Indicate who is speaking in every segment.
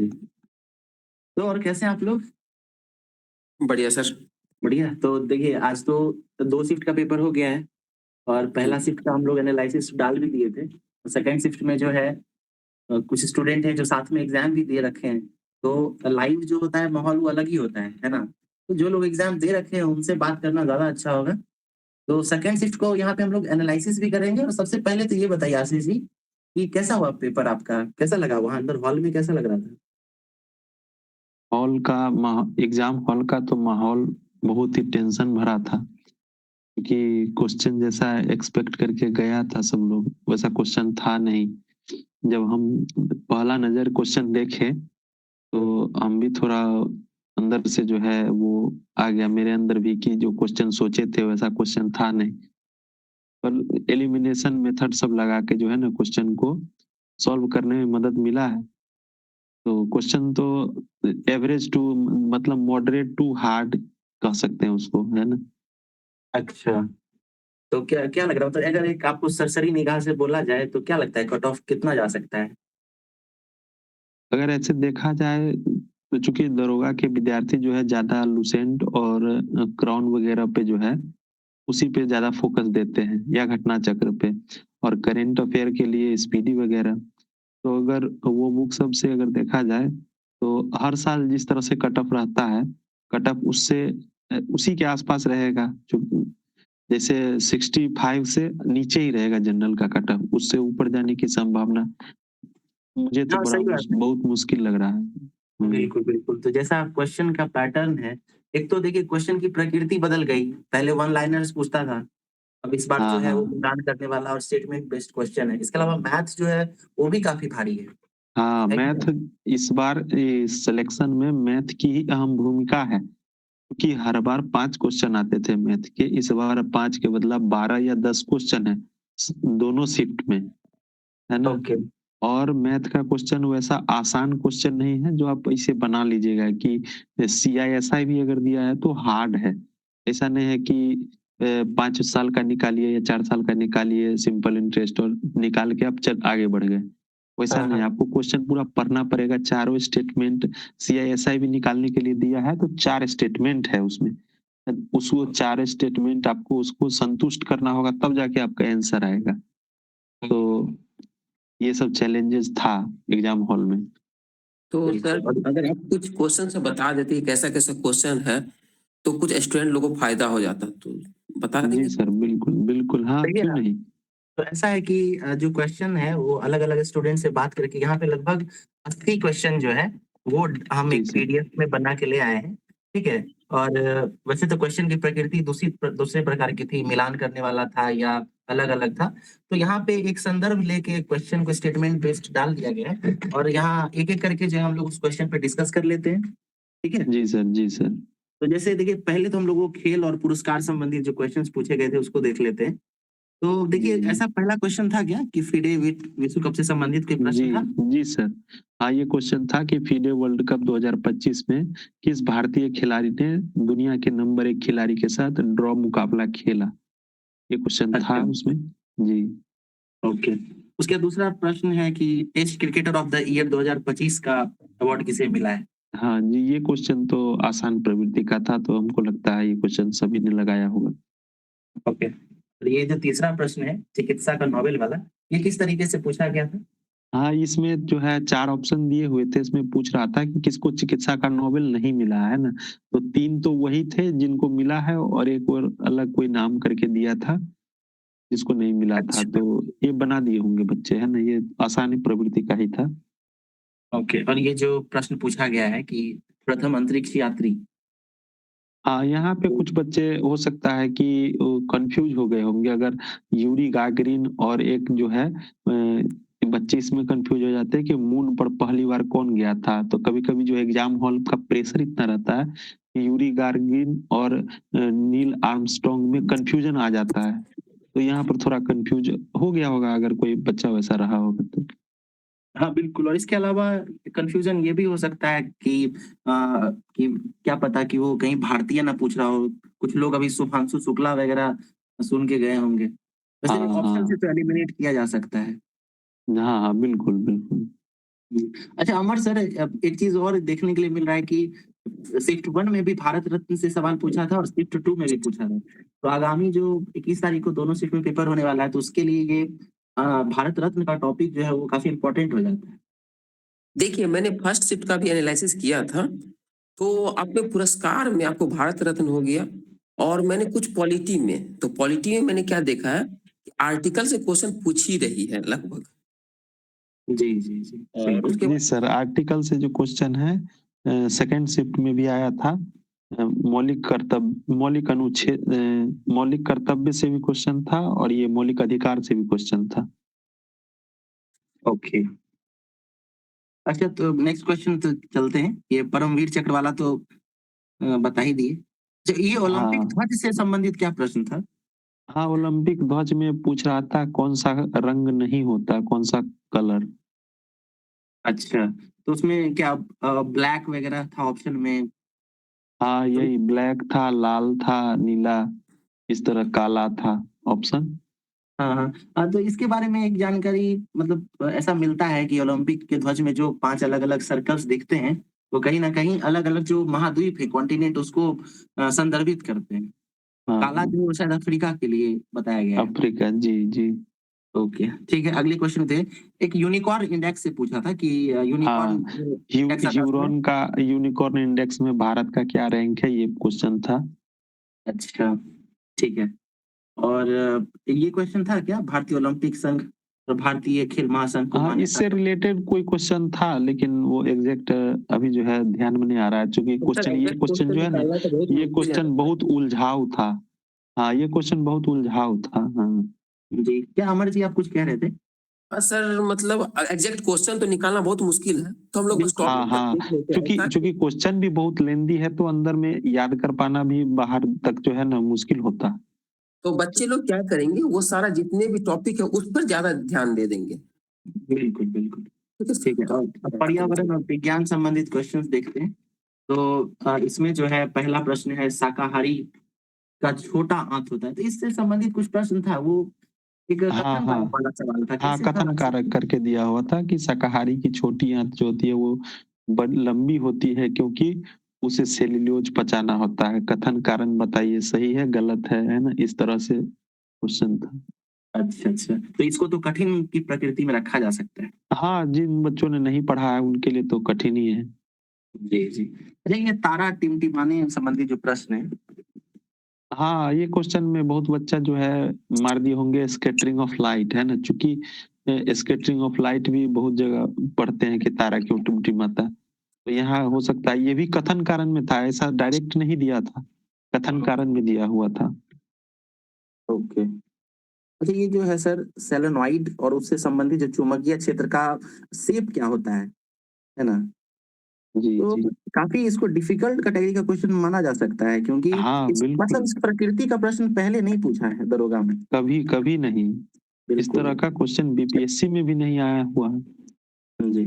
Speaker 1: जी। तो और कैसे हैं आप लोग?
Speaker 2: बढ़िया सर।
Speaker 1: बढ़िया। तो देखिए आज तो 2 शिफ्ट का पेपर हो गया है और पहला
Speaker 2: हुँ।
Speaker 1: शिफ्ट का हम लोग एनालिसिस डाल भी दिए थे। सेकंड शिफ्ट में जो है कुछ स्टूडेंट हैं जो साथ में एग्ज़ाम भी दे रखे हैं। तो लाइव जो होता है माहौल वो अलग ही होता है ना? तो जो लोग एग्ज़ाम दे रखे हैं उनसे बात करना ज़्यादा अच्छा होगा। तो सेकंड शिफ्ट को यहाँ पे हम लोग एनालिसिस भी करेंगे और सबसे पहले तो ये बताइए आशीष जी कि कैसा हुआ पेपर आपका? कैसा लगा वहाँ अंदर हॉल में कैसा लग रहा था?
Speaker 3: हॉल का माह एग्ज़ाम हॉल का तो माहौल बहुत ही टेंशन भरा था, क्योंकि क्वेश्चन जैसा एक्सपेक्ट करके गया था सब लोग, वैसा क्वेश्चन था नहीं। जब हम पहला नज़र क्वेश्चन देखे, तो हम भी थोड़ा अंदर से जो है वो आ गया मेरे अंदर भी कि जो क्वेश्चन सोचे थे वैसा क्वेश्चन था नहीं। पर एलिमिनेशन मेथड सब लगा के जो है ना क्वेश्चन को सॉल्व करने में मदद मिला है। तो क्वेश्चन तो एवरेज टू मतलब मॉडरेट टू हार्ड कह सकते हैं उसको, है ना?
Speaker 1: अच्छा। तो क्या क्या लग रहा है मतलब अगर एक आपको सरसरी निगाह से बोला जाए तो क्या लगता है कट ऑफ कितना जा सकता है?
Speaker 3: अगर ऐसे देखा जाए तो चूँकि दरोगा के विद्यार्थी जो है ज़्यादा लुसेंट और क्राउन वगैरह पे जो है, उसी पे ज़्यादा फ़ोकस देते हैं या घटना चक्र पे और करंट अफ़ेयर के लिए स्पीडी वगैरह। तो अगर वो बुक सब से अगर देखा जाए, तो हर साल जिस तरह से कट ऑफ रहता है, कट ऑफ उससे उसी के आस-पास रहेगा। जो जैसे 65 से नीचे ही रहेगा जनरल का कट ऑफ, उससे ऊपर जाने की संभावना मुझे तो
Speaker 1: हाँ,
Speaker 3: बड़ा
Speaker 1: सही बात है।
Speaker 3: बहुत मुश्किल लग रहा है। हुँ।
Speaker 1: बिल्कुल, बिल्कुल। तो जैसा क्वेश्चन का पैटर्न है, एक तो देखिए क्वेश्चन की प्रकृति बदल गई। पहले वन लाइनर्स पूछता था, अब इस बार जो
Speaker 3: हाँ,
Speaker 1: है वो
Speaker 3: हाँ।
Speaker 1: गुणगान करने वाला और स्टेटमेंट बेस्ड क्वेश्चन है। इसके अलावा मैथ्स जो है वो भी काफ़ी भारी
Speaker 3: हाँ,
Speaker 1: है कि नहीं?
Speaker 3: मैथ इस बार सिलेक्शन में मैथ की ही अहम भूमिका है, क्योंकि हर बार 5 क्वेश्चन आते थे मैथ के, इस बार 5 के बदला 12 या 10 क्वेश्चन हैं, दोनों शिफ्ट में, है ना?
Speaker 1: ओके।
Speaker 3: और मैथ का क्वेश्चन वैसा आसान क्वेश्चन नहीं है जो आप इसे बना लीजिएगा कि सीआईएसआई भी अगर दिया है तो हार्ड है। ऐसा नहीं है कि 5 साल का निकालिए या 4 साल का निकालिए सिंपल इंटरेस्ट और निकाल के आप चल आगे बढ़ गए। वैसा
Speaker 1: हाँ,
Speaker 3: नहीं है,
Speaker 1: हाँ।
Speaker 3: आपको क्वेश्चन पूरा पढ़ना पड़ेगा, चारों स्टेटमेंट सीआईएसआई भी निकालने के लिए दिया है तो 4 स्टेटमेंट है उसमें। उस वो 4 स्टेटमेंट आपको उसको संतुष्ट करना होगा तब जाके आपका आंसर आएगा। तो ये सब चैलेंजेस था एग्ज़ाम हॉल में।
Speaker 2: तो सर
Speaker 1: बिल्कुल और
Speaker 2: अगर आप कुछ क्वेश्चन से बता देती कि कैसा-कैसा क्वेश्चन है, तो कुछ स्टूडेंट लोगों को फ़ायदा हो जाता, तो बता
Speaker 3: जी
Speaker 2: देंगे?
Speaker 3: सर, बिल्कुल, बिल्कुल। हाँ,
Speaker 1: देखिए
Speaker 3: क्यों नहीं?
Speaker 1: तो ऐसा है कि जो क्वेश्चन है वो अलग-अलग स्टूडेंट से बात करके यहाँ पे लगभग 80 क्वेश्चन जो है वो हम
Speaker 3: जी
Speaker 1: एक
Speaker 3: सर।
Speaker 1: पीडीएफ में बना के ले आए हैं, ठीक है? और वैसे तो क्वेश्चन की प्रकृति दूसरे प्रकार की थी, मिलान करने वाला था या अलग-अलग था। तो यहाँ पे एक संदर्भ लेके क्वेश्चन को स्टेटमेंट बेस्ड डाल दिया गया है और यहाँ एक-एक करके जो है हम लोग उस क्वेश्चन पे डिस्कस कर लेते हैं, ठीक है?
Speaker 3: जी सर, जी सर।
Speaker 1: तो जैसे देखिए पहले तो हम लोगों को खेल और पुरस्कार संबंधित जो क्वेश्चन्स पूछे गए थे उसको देख लेते हैं। तो
Speaker 3: जी,
Speaker 1: देखिए,
Speaker 3: जी।
Speaker 1: ऐसा पहला क्वेश्चन था क्या कि फिडे विश्व कप से संबंधित कोई
Speaker 3: जी,
Speaker 1: प्रश्न था?
Speaker 3: जी सर। हाँ, ये क्वेश्चन था कि फीडे वर्ल्ड कप 2025 में किस भारतीय खिलाड़ी ने दुनिया के नंबर 1 खिलाड़ी के साथ ड्रॉ मुकाबला खेला? ये क्वेश्चन था
Speaker 1: अच्छा,
Speaker 3: उसमें। जी।
Speaker 1: ओके। उसके बाद दूसरा प्रश्न है कि test cricketer of the year 2025 का अवार्ड किसे मिला है?
Speaker 3: हाँ जी, ये क्वेश्चन तो आसान प्रवृत्ति का था, तो हमको लगता है ये क्वेश्चन सभी ने लगाया होगा।
Speaker 1: ओके। और ये जो तीसरा प्रश्न है, चिकित्सा का नोबेल वाला, ये किस तरीके से पूछा गया था?
Speaker 3: हाँ, इसमें जो है 4 ऑप्शन दिए हुए थे, इसमें पूछ रहा था कि किसको चिकित्सा का नोबेल नहीं मिला, है ना? तो 3 तो वही थे जिनको मिला है और एक और अलग कोई नाम करके दिया था, जिसको नहीं मिला था।
Speaker 1: अच्छा,
Speaker 3: तो ये बना दिए होंगे बच्चे, है ना? ये आसानी प्रवृत्ति का ही था।
Speaker 1: ओके। और ये जो प्रश्न पूछा गया है कि प्रथम अंतरिक्ष यात्री
Speaker 3: हाँ, यहाँ पे
Speaker 1: तो
Speaker 3: कुछ बच्चे हो सकता है कि कन्फ्यूज़ हो गए होंगे अगर यूरी गागरिन और एक जो है बच्चे इसमें कन्फ्यूज़ हो जाते हैं कि मून पर पहली बार कौन गया था? तो कभी-कभी जो एग्ज़ाम हॉल का प्रेशर इतना रहता है कि यूरी गागरिन और नील आर्मस्ट्रांग में कन्फ्यूज़न आ जाता है। तो यहाँ पर थोड़ा कन्फ्यूज़ हो गया होगा अगर कोई बच्चा वैसा रहा होगा तो।
Speaker 1: हाँ, बिल्कुल और इसके अलावा कन्फ्यूज़न ये भी हो सकता है कि क्या पता कि वो कहीं भारतीय ना पूछ रहा हो। कुछ लोग अभी शुभांशु शुक्ला वगैरह सुन के गए होंगे। वैसे
Speaker 3: हाँ,
Speaker 1: ऑप्शन से
Speaker 3: हाँ।
Speaker 1: तो एलिमिनेट किया जा सकता है।
Speaker 3: हाँ, हाँ, बिल्कुल, बिल्कुल।
Speaker 1: अच्छा अमर सर, एक चीज और देखने के लिए मिल रहा है कि शिफ्ट 1 में भी भारत रत्न से सवाल पूछा था और शिफ्ट 2 में भी पूछा था। तो आगामी जो 21 तारीख को दोनों शिफ्ट में पेपर होने वाला है, तो उसके लिए ये भारत रत्न का टॉपिक जो है वो काफी इंपॉर्टेंट हो जाता है।
Speaker 2: देखिए, मैंने फर्स्ट शिफ्ट का भी एनालिसिस किया था, तो आपके पुरस्कार में आपको भारत रत्न हो गया और मैंने कुछ पॉलिटी में, तो पॉलिटी में मैंने क्या देखा है कि आर्टिकल से क्वेश्चन पूछ ही रही है लगभग।
Speaker 1: जी, जी, जी।
Speaker 2: और उसके
Speaker 3: जी सर, आर्टिकल से जो क्वेश्चन है सेकंड शिफ्ट में भी आया था। मौलिक कर्तव्य से भी क्वेश्चन था और ये मौलिक अधिकार से भी क्वेश्चन था।
Speaker 1: ओके। अच्छा तो नेक्स्ट क्वेश्चन तो चलते हैं। ये परमवीर चक्र वाला तो बता ही दिए। अच्छा ये ओलंपिक
Speaker 3: हाँ
Speaker 1: ध्वज से संबंधित क्या प्रश्न था?
Speaker 3: हाँ, ओलंपिक ध्वज में पूछ रहा था कौन सा रंग नहीं होता, कौन सा कलर।
Speaker 1: अच्छा, तो उसमें क्या ब्लैक वगैरह था ऑप्शन में?
Speaker 3: हाँ यही ब्लैक था, लाल था, नीला, इस तरह काला था ऑप्शन।
Speaker 1: हाँ, हाँ। तो इसके बारे में एक जानकारी, मतलब ऐसा मिलता है कि ओलंपिक के ध्वज में जो 5 अलग-अलग सर्कल्स दिखते हैं, वो कहीं न कहीं अलग-अलग जो महाद्वीप है, कॉन्टिनेंट उसको संदर्भित करते हैं।
Speaker 3: हाँ
Speaker 1: काला
Speaker 3: हाँ,
Speaker 1: जो शायद अफ्रीका के लिए बताया गया है।
Speaker 3: अफ्रीका, जी जी।
Speaker 1: ओके, ठीक है, अगले क्वेश्चन पे एक यूनिकॉर्न इंडेक्स से पूछा था कि यूनिकॉर्न
Speaker 3: हाँ,
Speaker 1: जो इंडेक्स आता है उसमें।
Speaker 3: यूनिकॉर्न इंडेक्स में भारत का क्या रैंक है, ये क्वेश्चन था।
Speaker 1: अच्छा, ठीक है। और ये क्वेश्चन था क्या भारतीय ओलंपिक संघ और भारतीय खेल महासंघ को
Speaker 3: हाँ,
Speaker 1: मान्यता?
Speaker 3: इससे रिलेटेड कोई क्वेश्चन था लेकिन वो एग्जैक्ट अभी जो है ध्यान में नहीं आ रहा है, क्योंकि
Speaker 2: सर
Speaker 3: ये
Speaker 2: एग्जैक्ट
Speaker 3: क्वेश्चन
Speaker 2: क्वेश्चन
Speaker 3: जो है ना,
Speaker 2: निकालना तो बहुत
Speaker 3: ये
Speaker 2: मुश्किल है।
Speaker 3: क्वेश्चन बहुत उलझाऊ था। हाँ, ये क्वेश्चन बहुत उलझाऊ था। हाँ
Speaker 1: जी, क्या अमर जी आप कुछ कह रहे थे?
Speaker 2: सर मतलब एग्जैक्ट क्वेश्चन तो निकालना बहुत मुश्किल है, तो हम लोग बस
Speaker 1: बिल्कुल,
Speaker 3: हाँ
Speaker 2: टॉपिक तक
Speaker 3: हाँ,
Speaker 2: देख लेते हैं
Speaker 3: क्योंकि
Speaker 2: ताकि
Speaker 3: क्वेश्चन भी बहुत लेंदी है तो अंदर में याद कर पाना भी बाहर तक जो है ना मुश्किल होता।
Speaker 2: तो बच्चे लोग क्या करेंगे, वो सारा जितने भी टॉपिक है उस पर ज्यादा ध्यान दे देंगे।
Speaker 1: बिल्कुल, बिल्कुल।
Speaker 2: ठीक है
Speaker 1: ठीक है,
Speaker 2: तो
Speaker 1: अब पर्यावरण और विज्ञान संबंधित क्वेश्चंस देखते हैं। तो इसमें जो है पहला प्रश्न है, शाकाहारी का छोटा आंत होता है। तो इससे संबंधित कुछ प्रश्न था, वो एक
Speaker 3: हाँ
Speaker 1: कथन
Speaker 3: हाँ
Speaker 1: वाला सवाल था,
Speaker 3: हाँ,
Speaker 1: कैसे था
Speaker 3: कथन कारक
Speaker 1: राशि?
Speaker 3: करके दिया हुआ था कि शाकाहारी की छोटी आंत जो होती है वो बड़ी लंबी होती है, क्योंकि उसे सेल्यूलोज पचाना होता है। कथन कारण बताइए, सही है गलत है ना, इस तरह से क्वेश्चन था।
Speaker 1: अच्छा, अच्छा। तो इसको तो कठिन की प्रकृति में रखा जा सकता है।
Speaker 3: हाँ, जिन बच्चों ने नहीं पढ़ा है उनके लिए तो कठिन ही है।
Speaker 1: जी, जी। अच्छा ये तारा टिमटिमाने संबंधी जो प्रश्न है।
Speaker 3: हाँ, ये क्वेश्चन में बहुत बच्चा जो है मार दिए होंगे, स्कैटरिंग ऑफ लाइट है ना, चूंकि स्कैटरिंग ऑफ लाइट भी बहुत जगह पढ़ते हैं कि तारा क्यों टिमटिमाता है। तो यहाँ हो सकता है ये भी कथन कारण में था, ऐसा डायरेक्ट नहीं दिया था, कथन कारण में दिया हुआ था।
Speaker 1: ओके। अच्छा ये जो है सर सोलेनॉइड और उससे संबंधित जो चुंबकीय क्षेत्र का शेप क्या होता है ना?
Speaker 3: जी
Speaker 1: तो
Speaker 3: जी।
Speaker 1: काफी इसको डिफिकल्ट कैटेगरी का क्वेश्चन माना जा सकता है, क्योंकि
Speaker 3: हाँ
Speaker 1: इस मतलब
Speaker 3: बिल्कुल,
Speaker 1: इस प्रकृति का प्रश्न पहले नहीं पूछा है दरोगा में।
Speaker 3: कभी कभी नहीं, इस
Speaker 1: बिल्कुल।
Speaker 3: तरह का क्वेश्चन बीपीएससी में भी नहीं आया हुआ है।
Speaker 1: जी।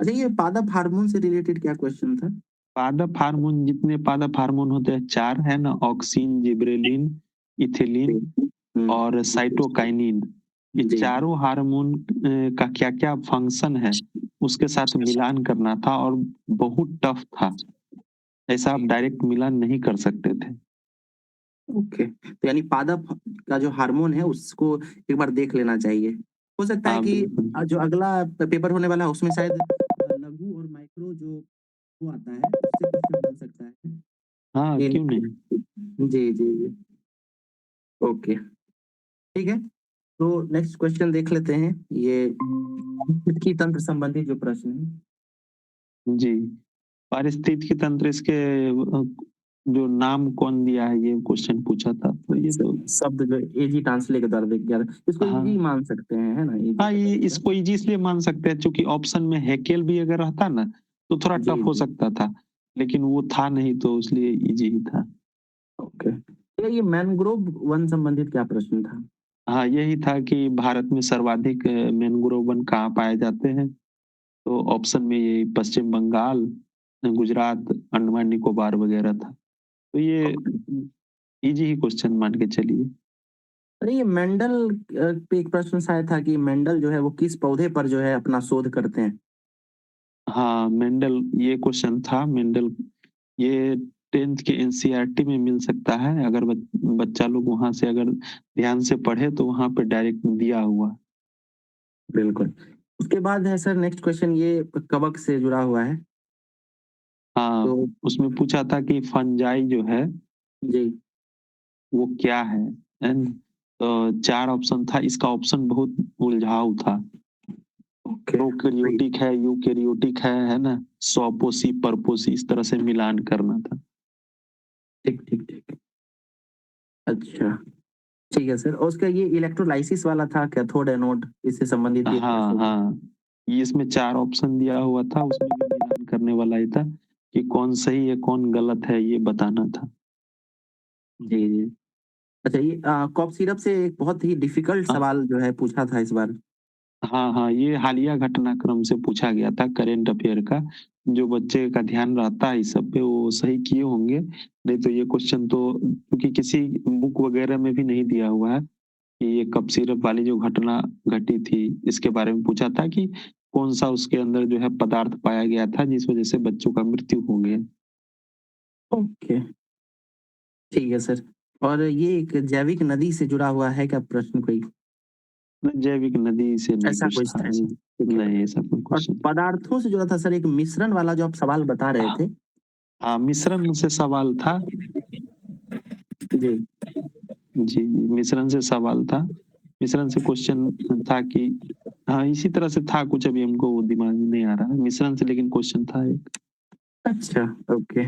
Speaker 1: अच्छा ये पादप हार्मोन से रिलेटेड क्या क्वेश्चन था?
Speaker 3: पादप हार्मोन, जितने पादप हार्मोन होते हैं चार है ना, ऑक्सिन, जिबरेलिन, इथिलीन और साइटोकाइनिन। ये
Speaker 1: जी।
Speaker 3: चारों हार्मोन का क्या क्या फंक्शन है उसके साथ मिलान करना था और बहुत टफ था, ऐसा आप डायरेक्ट मिलान नहीं कर सकते थे।
Speaker 1: ओके, तो यानी पादप का जो हार्मोन है उसको एक बार देख लेना चाहिए। हो सकता है
Speaker 3: हाँ
Speaker 1: कि
Speaker 3: बिल्कुल।
Speaker 1: जो अगला पेपर होने वाला है उसमें शायद लघु और माइक्रो जो वो आता है उससे क्वेश्चन बन सकता है।
Speaker 3: हाँ
Speaker 1: इन
Speaker 3: क्यों नहीं।
Speaker 1: जी, जी, जी। ओके, ठीक है। तो नेक्स्ट क्वेश्चन देख लेते हैं। ये पारिस्थितिकी तंत्र संबंधी जो प्रश्न है।
Speaker 3: जी, पारिस्थितिकी तंत्र, इसके जो नाम कौन दिया है ये क्वेश्चन पूछा था, तो ये तो
Speaker 1: शब्द जो एजी टांसले के द्वारा दिया गया था। इसको इजी
Speaker 3: हाँ
Speaker 1: मान सकते हैं, है ना? इजी
Speaker 3: हाँ, ये
Speaker 1: कैटेगरी का।
Speaker 3: इसको इजी इसलिए मान सकते हैं क्योंकि ऑप्शन में हैकेल भी अगर रहता ना तो थोड़ा
Speaker 1: जी,
Speaker 3: टफ हो
Speaker 1: जी।
Speaker 3: सकता था, लेकिन वो था नहीं तो इसलिए इजी ही था।
Speaker 1: ओके। तो ये मैंग्रोव वन संबंधित क्या प्रश्न था?
Speaker 3: हाँ, यही था कि भारत में सर्वाधिक मैंग्रोव वन कहाँ पाए जाते हैं, तो ऑप्शन में ये पश्चिम बंगाल, गुजरात, अंडमान निकोबार वगैरह था। तो ये
Speaker 1: ओके।
Speaker 3: इजी ही क्वेश्चन मान के चलिए।
Speaker 1: अरे ये मेंडल पे एक प्रश्न शायद था कि मेंडल जो है वो किस पौधे पर जो है अपना शोध करते हैं?
Speaker 3: हाँ, मेंडल ये क्वेश्चन था मेंडल ये 10th के एनसीईआरटी में मिल सकता है अगर बच्चा लोग वहां से अगर ध्यान से पढ़े तो वहां पे डायरेक्ट दिया हुआ।
Speaker 1: बिल्कुल। उसके बाद है सर नेक्स्ट क्वेश्चन, ये कवक से जुड़ा हुआ है।
Speaker 3: हाँ,
Speaker 1: तो
Speaker 3: उसमें पूछा था कि फंजाई जो है
Speaker 1: जी।
Speaker 3: वो क्या है न? तो 4 ऑप्शन था, इसका ऑप्शन बहुत उलझाऊ था।
Speaker 1: ओके।
Speaker 3: प्रोकैरियोटिक है, यूकैरियोटिक है ना? स्वपोषी, परपोषी, इस तरह से मिलान करना था।
Speaker 1: ठीक ठीक ठीक। अच्छा, ठीक है सर। और उसका ये इलेक्ट्रोलाइसिस वाला था, कैथोड एनोड, इससे संबंधित ये
Speaker 3: हाँ,
Speaker 1: प्रश्न।
Speaker 3: हाँ। ये इसमें 4 ऑप्शन दिया हुआ था, उसमें भी मिलान करने वाला ही था कि कौन सही है, कौन गलत है, ये बताना था।
Speaker 1: जी, जी। अच्छा, ये कॉफ सिरप से एक बहुत ही डिफिकल्ट
Speaker 3: हाँ,
Speaker 1: सवाल जो है पूछा था इस बार।
Speaker 3: हाँ, हाँ, ये हालिया घटनाक्रम से पूछा गया था करंट अफेयर का। जो बच्चे का ध्यान रहता है इस सब पे वो सही किए होंगे। नहीं तो ये क्वेश्चन तो क्योंकि किसी बुक वगैरह में भी नहीं दिया हुआ है कि ये कप सिरप वाली जो घटना घटी थी इसके बारे में पूछा था कि कौन सा उसके अंदर जो है पदार्थ पाया गया था जिस वजह से बच्चों का मृत्यु हो गया।
Speaker 1: ओके, ठीक है सर। और ये एक जैविक नदी से जुड़ा हुआ है क्या प्रश्न कोई?
Speaker 3: जैविक नदी से नहीं
Speaker 1: ऐसा
Speaker 3: कुछ
Speaker 1: कुछ
Speaker 3: था।
Speaker 1: था ऐसा? ठीक है।
Speaker 3: नहीं ऐसा कोई
Speaker 1: और
Speaker 3: क्वेश्चन।
Speaker 1: पदार्थों से जुड़ा था सर एक मिश्रण वाला जो आप सवाल बता रहे थे।
Speaker 3: हाँ, मिश्रण से सवाल था।
Speaker 1: जी।
Speaker 3: जी, मिश्रण से सवाल था। मिश्रण से क्वेश्चन था कि हाँ, इसी तरह से था कुछ, अभी हमको वो दिमाग में नहीं आ रहा है। मिश्रण से लेकिन क्वेश्चन था एक।
Speaker 1: अच्छा, ओके।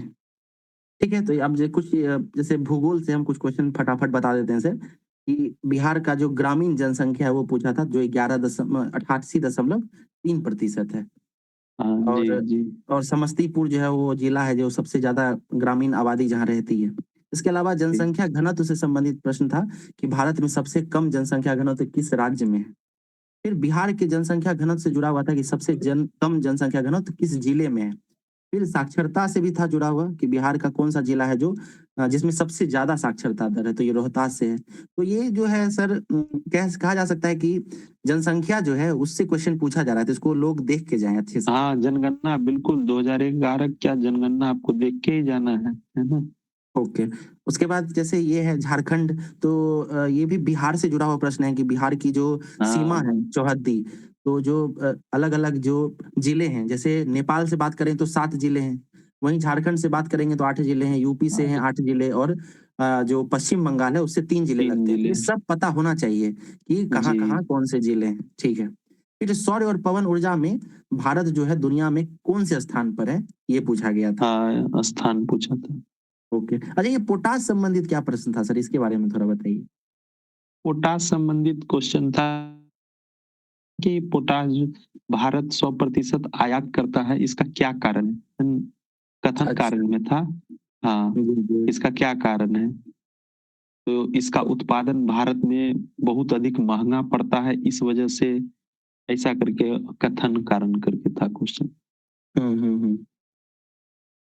Speaker 1: ठीक है, तो अब कुछ जैसे भूगोल से हम कुछ क्वेश्चन फटाफट बता देते हैं सर, कि बिहार का जो ग्रामीण जनसंख्या है वो पूछा था, जो 88.3% है।
Speaker 3: हाँ, जी,
Speaker 1: और
Speaker 3: जी।
Speaker 1: समस्तीपुर जो है वो जिला है जो सबसे ज्यादा ग्रामीण आबादी जहाँ रहती है। इसके अलावा
Speaker 3: जी।
Speaker 1: जनसंख्या घनत्व से संबंधित प्रश्न था कि भारत में सबसे कम जनसंख्या घनत्व किस राज्य में है। फिर बिहार के जनसंख्या घनत्व से जुड़ा हुआ था कि सबसे कम जनसंख्या घनत्व किस जिले में है। फिर साक्षरता से भी था जुड़ा हुआ कि बिहार का कौन सा जिला है जो जिसमें सबसे ज्यादा साक्षरता दर है, तो ये रोहतास से है। तो ये जो है सर, कहा जा सकता है कि जनसंख्या जो है उससे क्वेश्चन पूछा जा रहा है, तो इसको लोग देख के जाएं अच्छे से।
Speaker 3: हाँ, जनगणना बिल्कुल 2011 क्या जनगणना आपको देख के ही जाना है ना?
Speaker 1: ओके। उसके बाद जैसे ये है झारखंड, तो ये भी बिहार से जुड़ा हुआ प्रश्न है कि बिहार की जो सीमा
Speaker 3: हाँ,
Speaker 1: है चौहद्दी, तो जो अलग अलग जो जिले हैं, जैसे नेपाल से बात करें तो 7 जिले हैं, वहीं झारखंड से बात करेंगे तो 8 जिले हैं, यूपी से हैं 8 जिले, और जो पश्चिम बंगाल है उससे 3 जिले
Speaker 3: 3
Speaker 1: लगते हैं। तो
Speaker 3: जिले।
Speaker 1: ये सब पता होना चाहिए कि कहाँ
Speaker 3: जी।
Speaker 1: कहाँ कौन से जिले हैं। ठीक है। फिर सौर और पवन ऊर्जा में भारत जो है दुनिया में कौन से स्थान पर है, ये पूछा गया था।
Speaker 3: हाँ, स्थान पूछा था।
Speaker 1: ओके। अच्छा, ये पोटाश संबंधित क्या प्रश्न था सर, इसके बारे में थोड़ा बताइए।
Speaker 3: पोटाश संबंधित क्वेश्चन था कि पोटाश भारत 100% आयात करता है, इसका क्या कारण है? कथन
Speaker 1: अच्छा।
Speaker 3: कारण में था। हाँ,
Speaker 1: जी, जी।
Speaker 3: इसका क्या कारण है? तो इसका उत्पादन भारत में बहुत अधिक महंगा पड़ता है, इस वजह से ऐसा करके कथन कारण करके था क्वेश्चन।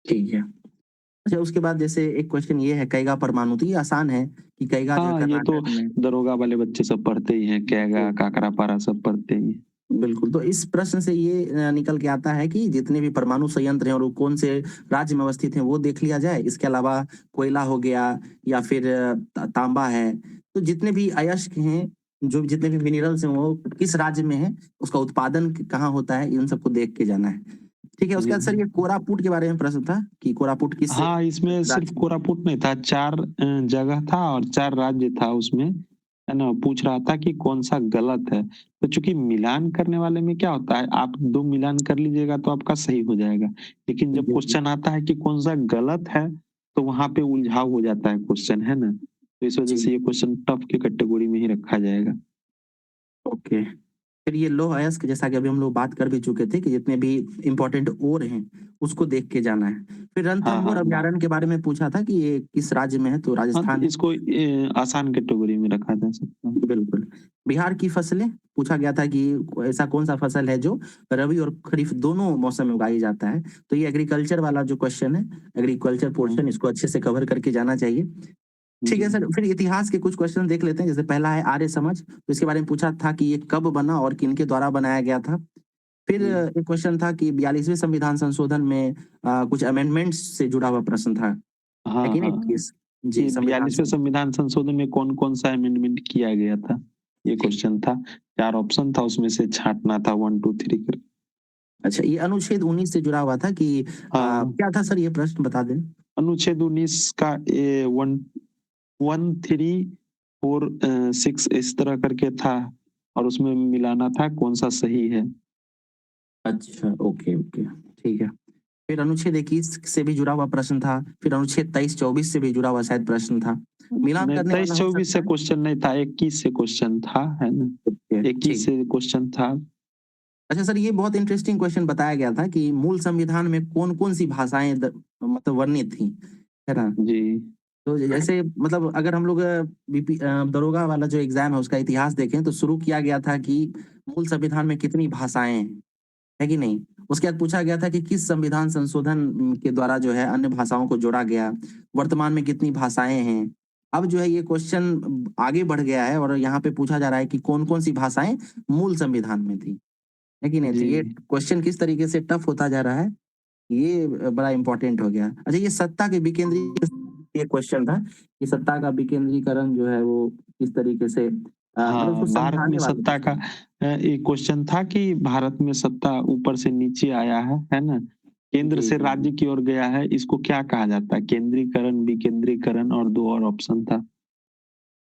Speaker 1: ठीक है। अच्छा, उसके बाद जैसे एक क्वेश्चन ये है कैगा परमाणु, तो ये आसान है कि कैगा जो है
Speaker 3: हाँ, ये तो
Speaker 1: कर्नाटक में।
Speaker 3: दरोगा वाले बच्चे सब पढ़ते ही हैं, कैगा,
Speaker 1: जी,
Speaker 3: काकरापारा सब पढ़ते ही हैं।
Speaker 1: बिल्कुल। तो इस प्रश्न से ये निकल के आता है कि जितने भी परमाणु संयंत्र हैं और वो कौन से राज्य में अवस्थित हैं वो देख लिया जाए। इसके अलावा कोयला हो गया, या फिर तांबा है, तो जितने भी अयस्क हैं, जो जितने भी मिनरल्स हैं वो किस राज्य में है, उसका उत्पादन कहाँ होता है, इन सबको देख के जाना है। ठीक है। उसके
Speaker 3: जी।
Speaker 1: बाद सर ये कोरापुट के बारे में प्रश्न था कि कोरापुट किस
Speaker 3: हाँ, इसमें सिर्फ
Speaker 1: राज्य।
Speaker 3: कोरापुट नहीं था, 4 जगह था और 4 राज्य था उसमें, है ना? पूछ रहा था कि कौन-सा गलत है। तो चूँकि मिलान करने वाले में क्या होता है, आप 2 मिलान कर लीजिएगा तो आपका सही हो जाएगा। लेकिन
Speaker 1: जी,
Speaker 3: जब
Speaker 1: जी।
Speaker 3: क्वेश्चन आता है कि कौन-सा गलत है, तो वहाँ पे उलझाव हो जाता है क्वेश्चन, है ना? तो इस वजह
Speaker 1: जी,
Speaker 3: से ये क्वेश्चन टफ की कैटेगरी में ही रखा जाएगा।
Speaker 1: ओके। फिर ये लौह अयस्क, जैसा कि अभी हम लोग बात कर भी चुके थे कि जितने भी इम्पोर्टेंट ओर हैं, उसको देख के जाना है। फिर
Speaker 3: हाँ,
Speaker 1: रणथंभौर
Speaker 3: हाँ, हाँ।
Speaker 1: अभयारण्य के बारे में पूछा था कि ये किस राज्य में है, तो
Speaker 3: हाँ, तो
Speaker 1: राजस्थान है।
Speaker 3: इसको आसान कैटेगरी में रखा जा सकता है।
Speaker 1: बिल्कुल। बिहार की फसलें पूछा गया था कि ऐसा कौन-सा फसल है जो रबी और खरीफ दोनों मौसम में उगाई जाता है। तो ये एग्रीकल्चर वाला जो क्वेश्चन है, एग्रीकल्चर
Speaker 3: हाँ,
Speaker 1: पोर्शन, इसको अच्छे से कवर करके जाना चाहिए। ठीक
Speaker 3: जी।
Speaker 1: है सर, फिर इतिहास के कुछ क्वेश्चन देख लेते हैं। जैसे पहला है आर्य समाज, तो इसके बारे में पूछा था कि ये कब बना और किनके द्वारा बनाया गया था। फिर
Speaker 3: जी।
Speaker 1: एक क्वेश्चन था कि 42वें संविधान संशोधन में कुछ अमेंडमेंट्स से जुड़ा हुआ प्रश्न था, है
Speaker 3: हाँ,
Speaker 1: कि नहीं?
Speaker 3: हाँ।
Speaker 1: किस जी,
Speaker 3: ये
Speaker 1: संविधान
Speaker 3: 42वें संविधान संशोधन में कौन-कौन सा अमेंडमेंट किया गया था? ये
Speaker 1: जी।
Speaker 3: क्वेश्चन था। 4 ऑप्शन था, उसमें से छाँटना था 1, 2, 3 करके।
Speaker 1: अच्छा, ये अनुच्छेद 19 से जुड़ा हुआ था कि
Speaker 3: हाँ,
Speaker 1: क्या था सर ये प्रश्न बता दें?
Speaker 3: अनुच्छेद 19 का 1 1, 3, 4 6 इस तरह करके था और उसमें मिलाना था कौन-सा सही है।
Speaker 1: अच्छा, ओके, ओके, ठीक है। फिर अनुच्छेद 21 से भी जुड़ा हुआ प्रश्न था, फिर अनुच्छेद 23-24 से भी जुड़ा हुआ शायद प्रश्न था। मिलान
Speaker 3: नहीं,
Speaker 1: करने वाला हो
Speaker 3: 23-24
Speaker 1: सकता
Speaker 3: से
Speaker 1: है?
Speaker 3: क्वेश्चन नहीं था, 21 से क्वेश्चन था, है ना?
Speaker 1: ओके,
Speaker 3: 21
Speaker 1: ठीक।
Speaker 3: से क्वेश्चन था।
Speaker 1: अच्छा सर, ये बहुत इंटरेस्टिंग क्वेश्चन बताया गया था कि मूल संविधान में कौन-कौन सी भाषाएँ मतलब वर्णित थी, है ना?
Speaker 3: जी।
Speaker 1: तो जैसे मतलब अगर हम लोग दरोगा वाला जो एग्ज़ाम है उसका इतिहास देखें तो शुरू किया गया था कि मूल संविधान में कितनी भाषाएँ हैं, है कि नहीं? उसके बाद पूछा गया था कि किस संविधान संशोधन के द्वारा जो है अन्य भाषाओं को जोड़ा गया, वर्तमान में कितनी भाषाएँ हैं? अब जो है ये क्वेश्चन आगे बढ़ गया है और यहाँ पे पूछा जा रहा है कि कौन-कौन सी भाषाएँ मूल संविधान में थी, है कि नहीं? तो
Speaker 3: जी।
Speaker 1: ये क्वेश्चन किस तरीके से टफ होता जा रहा है, ये बड़ा इम्पोर्टेंट हो गया। अच्छा, ये सत्ता के ये क्वेश्चन था कि सत्ता का विकेंद्रीकरण जो है वो किस तरीके से मतलब उसको
Speaker 3: हाँ, भारत में
Speaker 1: समझाने वाला
Speaker 3: सत्ता का
Speaker 1: क्वेश्चन है।
Speaker 3: एक क्वेश्चन था कि भारत में सत्ता ऊपर से नीचे आया है ना? केंद्र
Speaker 1: जी,
Speaker 3: से
Speaker 1: जी, जी।
Speaker 3: राज्य की ओर गया है, इसको क्या कहा जाता है? केंद्रीकरण, विकेंद्रीकरण और 2 और ऑप्शन था।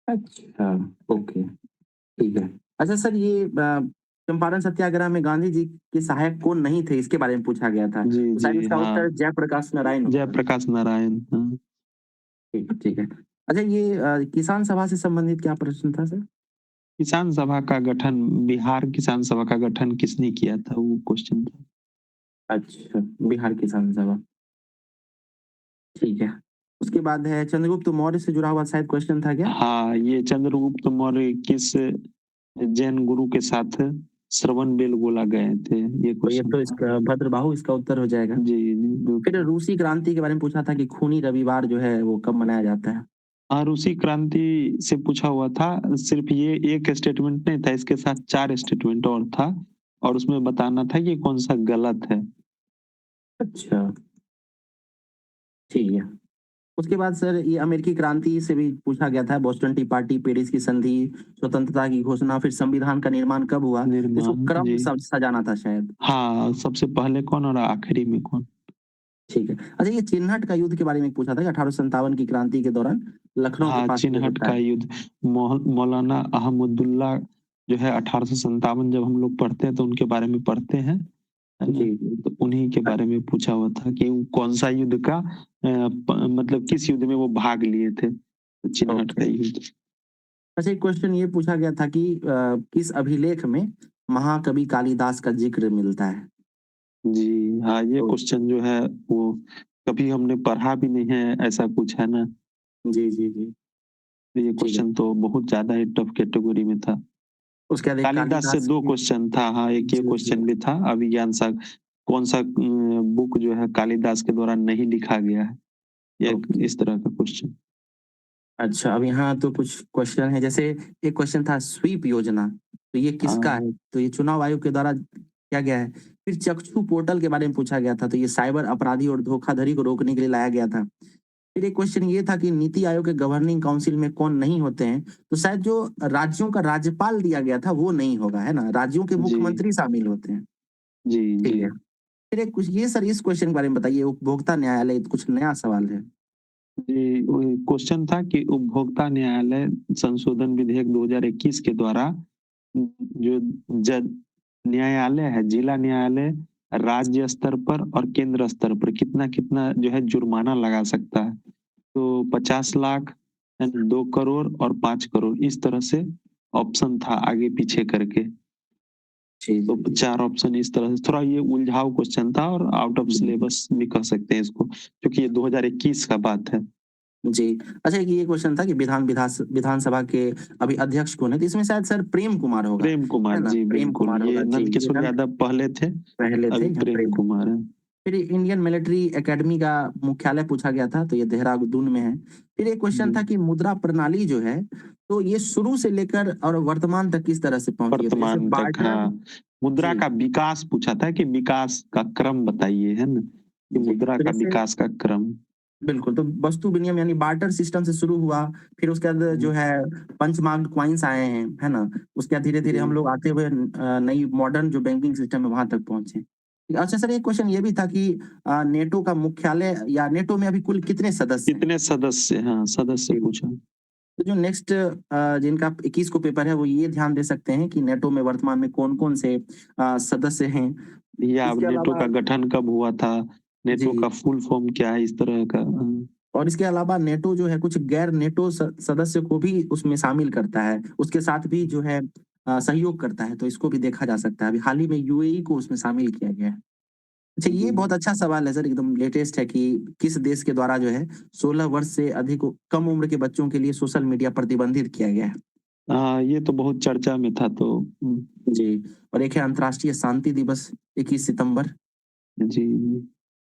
Speaker 1: अच्छा, ओके, ठीक है। अच्छा सर, ये चंपारण सत्याग्रह में गांधी जी के सहायक कौन नहीं थे, इसके बारे में पूछा गया था।
Speaker 3: जी,
Speaker 1: तो शायद
Speaker 3: जी,
Speaker 1: इसका
Speaker 3: हाँ।
Speaker 1: उत्तर जयप्रकाश नारायण होगा।
Speaker 3: जयप्रकाश नारायण, हाँ।
Speaker 1: ठीक है, ठीक है। अच्छा, ये किसान सभा से संबंधित क्या प्रश्न था सर?
Speaker 3: किसान सभा का गठन बिहार किसान सभा का गठन किसने किया था? वो क्वेश्चन था।
Speaker 1: अच्छा, बिहार किसान सभा, ठीक है। उसके बाद है चंद्रगुप्त मौर्य से जुड़ा हुआ शायद क्वेश्चन था क्या?
Speaker 3: हाँ, ये चंद्रगुप्त मौर्य किस जैन गुरु के साथ श्रवण बेलगोला गए थे? ये
Speaker 1: तो ये
Speaker 3: क्वेश्चन
Speaker 1: तो
Speaker 3: था।
Speaker 1: इसका भद्रबाहु इसका उत्तर हो जाएगा।
Speaker 3: जी, जी,
Speaker 1: फिर
Speaker 3: बिल्कुल।
Speaker 1: रूसी क्रांति के बारे में पूछा था कि खूनी रविवार जो है वो कब मनाया जाता है?
Speaker 3: हाँ, रूसी क्रांति से पूछा हुआ था, सिर्फ ये एक स्टेटमेंट नहीं था, इसके साथ 4 स्टेटमेंट और था और उसमें बताना था कि कौन-सा गलत है।
Speaker 1: अच्छा, ठीक है। उसके बाद सर ये अमेरिकी क्रांति से भी पूछा गया था, बोस्टन टी पार्टी, पेरिस की संधि, स्वतंत्रता की घोषणा, फिर संविधान का निर्माण कब हुआ? इसको
Speaker 3: निर्माण,
Speaker 1: क्रम
Speaker 3: जी।
Speaker 1: सजाना था शायद।
Speaker 3: हाँ, सबसे पहले कौन और आखिरी में कौन?
Speaker 1: ठीक है। अच्छा, ये चिन्हट का युद्ध के बारे में पूछा था कि 1857 की क्रांति के दौरान लखनऊ के
Speaker 3: हाँ,
Speaker 1: पास ये
Speaker 3: चिनहट
Speaker 1: होता
Speaker 3: का
Speaker 1: है।
Speaker 3: युद्ध मौलाना अहमदुल्ला जो है 1857 जब हम लोग पढ़ते हैं तो उनके बारे में पढ़ते हैं, है ना?
Speaker 1: जी, जी।
Speaker 3: तो उन्हीं के बारे में पूछा हुआ था कि वो कौन-सा युद्ध का मतलब किस युद्ध में वो भाग लिए थे? तो चिनहट
Speaker 1: ओके।
Speaker 3: का युद्ध।
Speaker 1: अच्छा, एक क्वेश्चन ये पूछा गया था कि किस अभिलेख में महाकवि कालिदास का ज़िक्र मिलता है?
Speaker 3: जी, हाँ, ये
Speaker 1: तो
Speaker 3: क्वेश्चन जो है वो कभी हमने पढ़ा भी नहीं है, ऐसा कुछ है ना?
Speaker 1: जी, जी, जी।
Speaker 3: तो ये
Speaker 1: ठीक है।
Speaker 3: क्वेश्चन तो बहुत ज़्यादा ही टफ कैटेगरी में था।
Speaker 1: उसके बाद एक
Speaker 3: कालिदास से
Speaker 1: कालिदास
Speaker 3: 2
Speaker 1: की
Speaker 3: क्वेश्चन था, हाँ, एक ये
Speaker 1: जी, जी।
Speaker 3: क्वेश्चन भी था अभिज्ञान सा कौन-सा बुक जो है कालिदास के द्वारा नहीं लिखा गया है? एक
Speaker 1: ओके।
Speaker 3: इस तरह का क्वेश्चन।
Speaker 1: अच्छा, अब यहाँ तो कुछ क्वेश्चन है, जैसे एक क्वेश्चन था स्वीप योजना, तो ये किसका
Speaker 3: हाँ,
Speaker 1: है? तो ये चुनाव आयोग के द्वारा किया गया है। फिर चक्षु पोर्टल के बारे में पूछा गया था, तो ये साइबर अपराधी और धोखाधड़ी को रोकने के लिए लाया गया था। फिर एक क्वेश्चन ये था कि नीति आयोग के गवर्निंग काउंसिल में कौन नहीं होते हैं? तो शायद जो राज्यों का राज्यपाल दिया गया था वो नहीं होगा, है ना? राज्यों के
Speaker 3: जी,
Speaker 1: मुख्यमंत्री शामिल होते हैं।
Speaker 3: जी,
Speaker 1: ठीक
Speaker 3: जी।
Speaker 1: है। फिर एक कुछ ये सर इस क्वेश्चन के बारे में बताइए, उपभोक्ता न्यायालय कुछ नया सवाल है।
Speaker 3: जी, वही क्वेश्चन था कि उपभोक्ता न्यायालय संशोधन विधेयक 2021 के द्वारा जो जज न्यायालय है, जिला न्यायालय राज्य स्तर पर और केंद्र स्तर पर कितना-कितना जो है जुर्माना लगा सकता है। तो 50 लाख, 2 करोड़ और 5 करोड़ इस तरह से ऑप्शन था आगे-पीछे करके।
Speaker 1: जी,
Speaker 3: तो
Speaker 1: जी, जी।
Speaker 3: 4 ऑप्शन इस तरह से थोड़ा ये उलझाऊ क्वेश्चन था और आउट ऑफ
Speaker 1: जी,
Speaker 3: सिलेबस भी कह सकते हैं इसको, क्योंकि ये 2021 का बात है।
Speaker 1: जी। अच्छा, एक ये क्वेश्चन था कि विधानसभा के अभी अध्यक्ष कौन है? तो इसमें शायद सर प्रेम कुमार होगा,
Speaker 3: प्रेम कुमार,
Speaker 1: है ना?
Speaker 3: जी
Speaker 1: प्रेम
Speaker 3: बिल्कुल,
Speaker 1: कुमार
Speaker 3: ये
Speaker 1: होगा। जी, ये
Speaker 3: नंदकिशोर यादव पहले थे,
Speaker 1: पहले थे
Speaker 3: अभी
Speaker 1: या
Speaker 3: प्रेम
Speaker 1: प्रेम
Speaker 3: कुमार हैं।
Speaker 1: फिर इंडियन मिलिट्री एकेडमी का मुख्यालय पूछा गया था, तो ये देहरादून में है। फिर एक क्वेश्चन था
Speaker 3: जी।
Speaker 1: कि मुद्रा प्रणाली जो है, तो ये शुरू से लेकर और वर्तमान तक किस तरह से पहुंची है? तो जैसे
Speaker 3: वर्तमान तक,
Speaker 1: बार्टर।
Speaker 3: हाँ। मुद्रा
Speaker 1: जी,
Speaker 3: का विकास पूछा था कि विकास का क्रम बताइए, है ना? कि
Speaker 1: जी।
Speaker 3: मुद्रा
Speaker 1: तो
Speaker 3: का
Speaker 1: जैसे
Speaker 3: विकास का क्रम।
Speaker 1: बिल्कुल, तो वस्तु विनिमय यानी बार्टर सिस्टम से शुरू हुआ, फिर उसके बाद जो
Speaker 3: हुँ,
Speaker 1: है पंच मार्क्ड कॉइन्स आए हैं, है ना? उसके बाद धीरे-धीरे हम
Speaker 3: जी।
Speaker 1: लोग आते हुए नई मॉडर्न जो बैंकिंग सिस्टम है वहाँ तक पहुँचे। अच्छा सर, एक क्वेश्चन ये भी था कि नेटो का मुख्यालय या नेटो में अभी कुल कितने सदस्य हैं?
Speaker 3: कितने सदस्य, हाँ, सदस्य
Speaker 1: जी।
Speaker 3: पूछा।
Speaker 1: तो जो नेक्स्ट जिनका 21 को पेपर है, वो ये ध्यान दे सकते हैं कि नेटो में वर्तमान में कौन-कौन से सदस्य हैं।
Speaker 3: या
Speaker 1: इसके
Speaker 3: नेटो
Speaker 1: अलावा
Speaker 3: का गठन कब हुआ था? नेटो
Speaker 1: जी।
Speaker 3: का फुल फॉर्म क्या है? इस तरह का।
Speaker 1: और इसके अलावा नेटो जो है कुछ गैर नेटो सदस्य को भी उसमें शामिल करता है। उसके साथ भी जो है सहयोग करता है, तो इसको भी देखा जा सकता है। अभी हाल ही में यूएई को उसमें शामिल किया गया है। अच्छा,
Speaker 3: जी।
Speaker 1: ये बहुत अच्छा सवाल है सर, एकदम लेटेस्ट है कि किस देश के द्वारा जो है 16 वर्ष से अधिक कम उम्र के बच्चों के लिए सोशल मीडिया प्रतिबंधित किया गया है।
Speaker 3: हाँ, ये तो बहुत चर्चा में था तो
Speaker 1: जी। और एक है अंतर्राष्ट्रीय शांति दिवस 21 सितंबर।
Speaker 3: जी,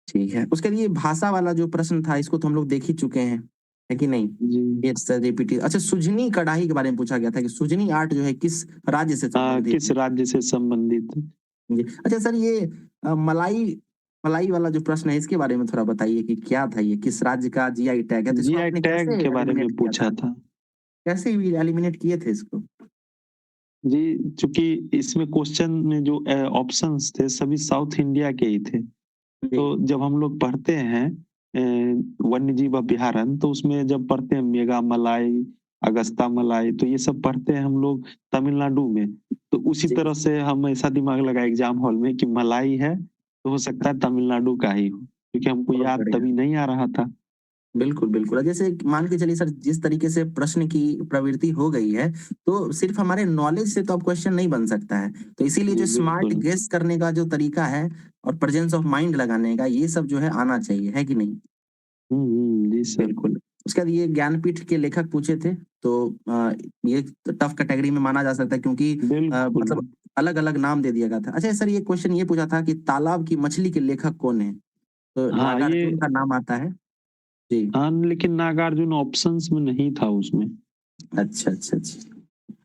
Speaker 1: ठीक है। उसके लिए भाषा वाला जो प्रश्न था, इसको तो हम लोग देख ही चुके हैं, है कि नहीं?
Speaker 3: जी।
Speaker 1: ये सर रिपीट। अच्छा, सुजनी कढ़ाई के बारे में पूछा गया था कि सुजनी आर्ट जो है किस राज्य से संबंधित
Speaker 3: किस
Speaker 1: है?
Speaker 3: राज्य से संबंधित है?
Speaker 1: जी। अच्छा सर, ये मलाई मलाई वाला जो प्रश्न है, इसके बारे में थोड़ा बताइए कि क्या था ये? किस राज्य का जीआई टैग है? तो इसको
Speaker 3: जीआई
Speaker 1: आपने कैसे
Speaker 3: टैग के बारे
Speaker 1: एलिमिनेट
Speaker 3: में
Speaker 1: किया
Speaker 3: पूछा
Speaker 1: था?
Speaker 3: था।
Speaker 1: कैसे एलिमिनेट किए थे इसको?
Speaker 3: जी, चूँकि इसमें क्वेश्चन में जो ऑप्शंस थे सभी साउथ इंडिया के ही थे।
Speaker 1: जी,
Speaker 3: तो जब हम लोग पढ़ते हैं वन्यजीव अभयारण्य, तो उसमें जब पढ़ते हैं मेघा मलाई, अगस्ता मलाई, तो ये सब पढ़ते हैं हम लोग तमिलनाडु में। तो उसी
Speaker 1: जी।
Speaker 3: तरह से हम ऐसा दिमाग लगाए एग्ज़ाम हॉल में कि मलाई है, तो हो सकता है तमिलनाडु का ही हो, क्योंकि हमको
Speaker 1: बहुत
Speaker 3: याद
Speaker 1: बढ़िया।
Speaker 3: तभी नहीं आ रहा था।
Speaker 1: बिल्कुल, बिल्कुल। जैसे मान के चलिए सर, जिस तरीके से प्रश्न की प्रवृत्ति हो गई है, तो सिर्फ़ हमारे नॉलेज से तो अब क्वेश्चन नहीं बन सकता है। तो इसीलिए जो
Speaker 3: जी,
Speaker 1: स्मार्ट
Speaker 3: बिल्कुल।
Speaker 1: गेस करने का जो तरीका है और प्रेजेंस ऑफ माइंड लगाने का, ये सब जो है आना चाहिए, है कि नहीं?
Speaker 3: जी सर।
Speaker 1: बिल्कुल। उसके बाद ये ज्ञानपीठ के लेखक पूछे थे, तो ये टफ कैटेगरी में माना जा सकता है, क्योंकि
Speaker 3: बिल्कुल।
Speaker 1: मतलब अलग-अलग नाम दे दिया गया था। अच्छा सर, ये क्वेश्चन ये पूछा था कि तालाब की मछली के लेखक कौन है? तो
Speaker 3: हाँ, ये
Speaker 1: नागार्जुन का नाम आता है। जी।
Speaker 3: हाँ, लेकिन नागार्जुन ऑप्शंस में नहीं था उसमें।
Speaker 1: अच्छा, अच्छा, अच्छा।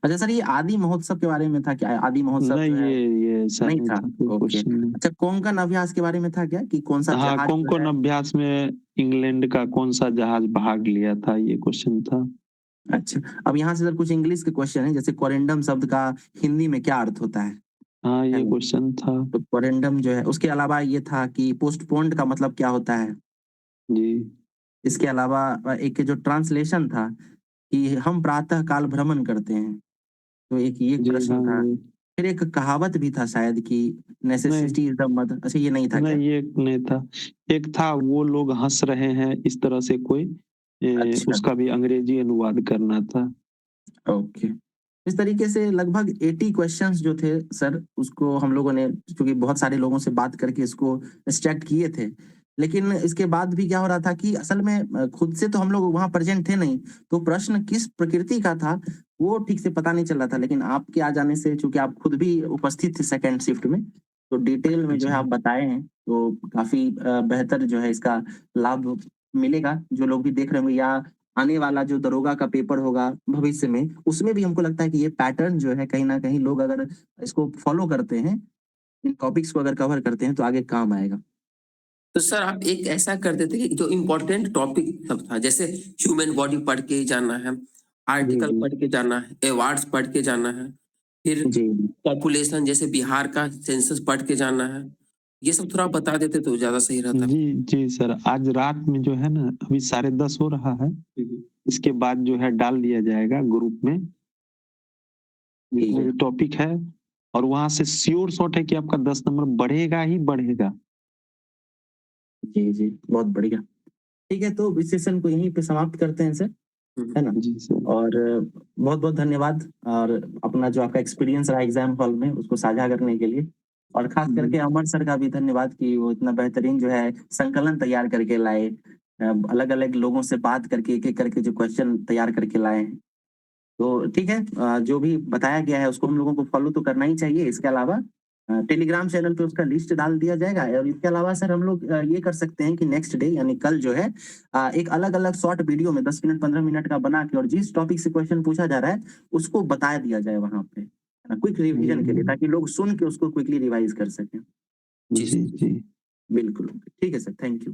Speaker 1: अच्छा सर, ये आदि महोत्सव के बारे में था क्या? आदि महोत्सव
Speaker 3: नहीं,
Speaker 1: जो है
Speaker 3: ये ऐसा
Speaker 1: नहीं
Speaker 3: नहीं
Speaker 1: था?
Speaker 3: था, कोई
Speaker 1: ओके।
Speaker 3: क्वेश्चन नहीं।
Speaker 1: अच्छा, कोंकण अभ्यास के बारे में था क्या कि कौन-सा
Speaker 3: हाँ,
Speaker 1: जहाज जो
Speaker 3: कोंकण
Speaker 1: है?
Speaker 3: अभ्यास में इंग्लैंड का कौन-सा जहाज भाग लिया था, ये क्वेश्चन था।
Speaker 1: अच्छा, अब यहाँ से सर कुछ इंग्लिश के क्वेश्चन हैं, जैसे कोरेंडम शब्द का हिंदी में क्या अर्थ होता
Speaker 3: हाँ,
Speaker 1: है
Speaker 3: ये
Speaker 1: ना?
Speaker 3: क्वेश्चन था।
Speaker 1: तो कोरेंडम जो है, उसके अलावा ये था कि पोस्टपोन्ड का मतलब क्या होता है?
Speaker 3: जी।
Speaker 1: इसके अलावा एक जो ट्रांसलेशन था कि हम प्रातः काल भ्रमण करते हैं, तो एक ये
Speaker 3: जी,
Speaker 1: प्रश्न
Speaker 3: हाँ,
Speaker 1: था।
Speaker 3: ये
Speaker 1: फिर एक कहावत भी था शायद कि
Speaker 3: नहीं,
Speaker 1: नेसेसिटी इज़ द मदर। अच्छा, ये नहीं था क्या?
Speaker 3: नहीं, ये नहीं था। एक था वो लोग हँस रहे हैं, इस तरह से कोई
Speaker 1: अच्छा,
Speaker 3: उसका भी अंग्रेजी अनुवाद करना था।
Speaker 1: ओके। इस तरीके से लगभग 80 क्वेश्चंस जो थे सर, उसको हम लोगों ने, क्योंकि बहुत सारे लोगों से बात करके इसको एक्सट्रैक्ट किए थे। लेकिन इसके बाद भी क्या हो रहा था कि असल में खुद से तो हम लोग वहाँ प्रेज़ेंट थे नहीं, तो प्रश्न किस प्रकृति का था, वो ठीक से पता नहीं चल रहा था। लेकिन आपके आ जाने से, चूँकि आप खुद भी उपस्थित थे सेकंड शिफ्ट में, तो डिटेल में जो है
Speaker 3: जी।
Speaker 1: आप बताए हैं, तो काफ़ी बेहतर जो है इसका लाभ मिलेगा। जो लोग भी देख रहे होंगे, या आने वाला जो दरोगा का पेपर होगा भविष्य में, उसमें भी हमको लगता है कि ये पैटर्न जो है कहीं न कहीं लोग अगर इसको फ़ॉलो करते हैं, इन टॉपिक्स को अगर कवर करते हैं, तो आगे काम आएगा।
Speaker 2: तो सर आप एक ऐसा कर देते कि जो इम्पोर्टेंट टॉपिक सब था, जैसे ह्यूमन बॉडी पढ़ के ही जाना है,
Speaker 1: जी,
Speaker 2: आर्टिकल
Speaker 1: जी।
Speaker 2: पढ़ के जाना है, अवार्ड्स पढ़ के जाना है, फिर
Speaker 1: जी।
Speaker 2: पॉपुलेशन जैसे बिहार का सेंसस पढ़ के जाना है। ये सब थोड़ा बता देते तो ज़्यादा सही रहता।
Speaker 3: जी, जी सर, आज रात में जो है ना, अभी 10:30 हो रहा है,
Speaker 2: हुँ, हुँ।
Speaker 3: इसके बाद जो है डाल दिया जाएगा ग्रुप में,
Speaker 1: ठीक
Speaker 3: जितने
Speaker 1: है।
Speaker 3: भी टॉपिक है, और वहाँ से श्योर शॉट है कि आपका 10 नंबर बढ़ेगा ही बढ़ेगा।
Speaker 1: जी, जी। बहुत बढ़िया। ठीक है, तो इस सेशन को यहीं पे समाप्त करते हैं सर,
Speaker 2: हुँ,
Speaker 1: है
Speaker 2: हुँ।
Speaker 1: ना?
Speaker 3: जी सर।
Speaker 1: और बहुत-बहुत धन्यवाद, और अपना जो आपका एक्सपीरियंस रहा एग्ज़ाम हॉल में, उसको साझा करने के लिए। और ख़ास
Speaker 3: जी,
Speaker 1: करके अमर सर का भी धन्यवाद कि वो इतना बेहतरीन जो है संकलन तैयार करके लाए। अलग-अलग लोगों से बात करके एक-एक करके जो क्वेश्चन तैयार करके लाए हैं। तो ठीक है, जो भी बताया गया है उसको हम लोगों को फ़ॉलो तो करना ही चाहिए। इसके अलावा टेलीग्राम चैनल पे उसका लिस्ट डाल दिया जाएगा। और इसके अलावा सर हम लोग ये कर सकते हैं कि नेक्स्ट डे यानी कल जो है एक अलग-अलग शॉर्ट वीडियो में 10 मिनट 15 मिनट का बना के और जिस टॉपिक से क्वेश्चन पूछा जा रहा है उसको बता दिया जाए वहाँ पे, है ना? क्विक रिवीजन के लिए, ताकि लोग सुन के उसको क्विकली रिवाइज कर सकें।
Speaker 3: जी, जी।
Speaker 1: बिल्कुल, ठीक है सर, थैंक यू।